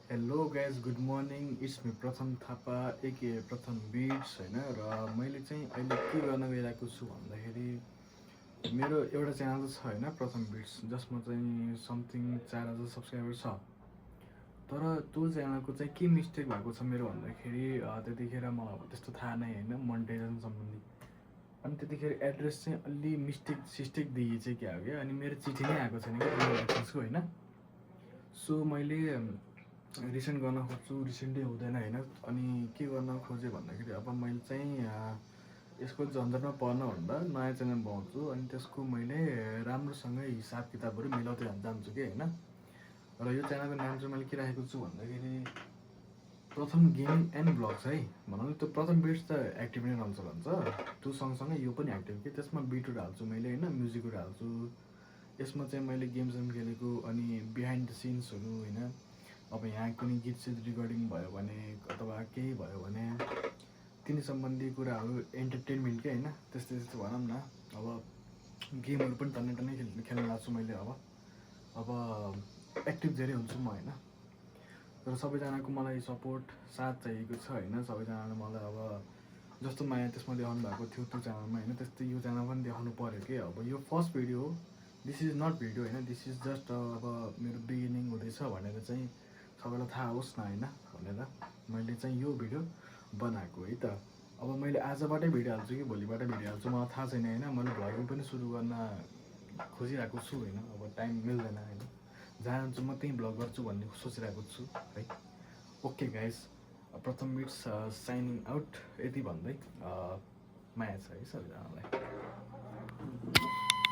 Hello guys good morning it's me प्रथम Thapa A K प्रथम bits होइन र मैले चाहिँ अहिले के गर्न गइरहेको छु भन्दाखेरि मेरो एउटा च्यानल छ होइन प्रथम बिट्स जसमा चाहिँ समथिङ 4,000 सब्सक्राइबर छ। तर त्यो च्यानलको चाहिँ के मिस्टेक भएको छ मेरो भन्दाखेरि त्यतिखेर मलाई अब त्यस्तो थाहा नै होइन मोनिटाइजेसन सम्बन्धी। अनि त्यतिखेर एड्रेस चाहिँ अलि मिस्टेक सिस्टेक दिए चाहिँ क्या हो क्या, अनि मेरो चिठी नै आएको छैन क्या एड्रेसको होइन। सो मैले रिसेन्ट गर्न खोज्छु, रिसेन्टै हुँदैन होइन। अनि के गर्न खोजेँ भन्दाखेरि अब मैले चाहिँ यसको झन्झटमा पर्नभन्दा नयाँ च्यानल बनाउँछु अनि त्यसको मैले राम्रोसँगै हिसाब किताबहरू मिलाउँदै जान्छु कि होइन। र यो च्यानलको नाम चाहिँ मैले के राखेको छु भन्दाखेरि प्रथम गेमिङ एन्ड ब्लग्स है। भनौँ न त्यो प्रथम बिट्स त एक्टिभ नै रहन्छ भन्छ, त्यो सँगसँगै यो पनि एक्टिभ कि त्यसमा बिटहरू हाल्छु मैले होइन, म्युजिकहरू हाल्छु। यसमा चाहिँ मैले गेमसेम खेलेको अनि बिहाइन्ड द सिन्सहरू होइन। अब यहाँ कुनै गीत सित रेकर्डिङ भयो भने अथवा केही भयो भने तिनी सम्बन्धी कुराहरू एन्टरटेनमेन्टकै होइन, त्यस्तै त्यस्तो भनौँ न। अब गेमहरू पनि टन्नै टन्नै खेल्न लाग्छु मैले। अब एक्टिभ धेरै हुन्छु म होइन। तर सबैजनाको मलाई सपोर्ट साथ चाहिएको छ होइन। सबैजनाले मलाई अब जस्तो माया त्यसमा देखाउनु भएको थियो त्यो च्यानलमा होइन, त्यस्तै यो च्यानल पनि देखाउनु पऱ्यो कि। अब यो फर्स्ट भिडियो हो, दिस इज नट भिडियो होइन, दिस इज जस्ट अब मेरो बिगिनिङ हुँदैछ भनेर चाहिँ सबैलाई थाहा होस् न होइन भनेर मैले चाहिँ यो भिडियो बनाएको है त। अब मैले आजबाटै भिडियो हाल्छु कि भोलिबाट भिडियो हाल्छु मलाई थाहा छैन होइन। मैले भ्लगिङ पनि सुरु गर्न खोजिरहेको छु होइन, अब टाइम मिल्दैन होइन। जहाँ जान्छु म त्यहीँ भ्लग गर्छु भन्ने सोचिरहेको छु है। ओके गाइस, प्रथम बिट्स साइनिङ आउट यति भन्दै माया छ है सबैजनालाई।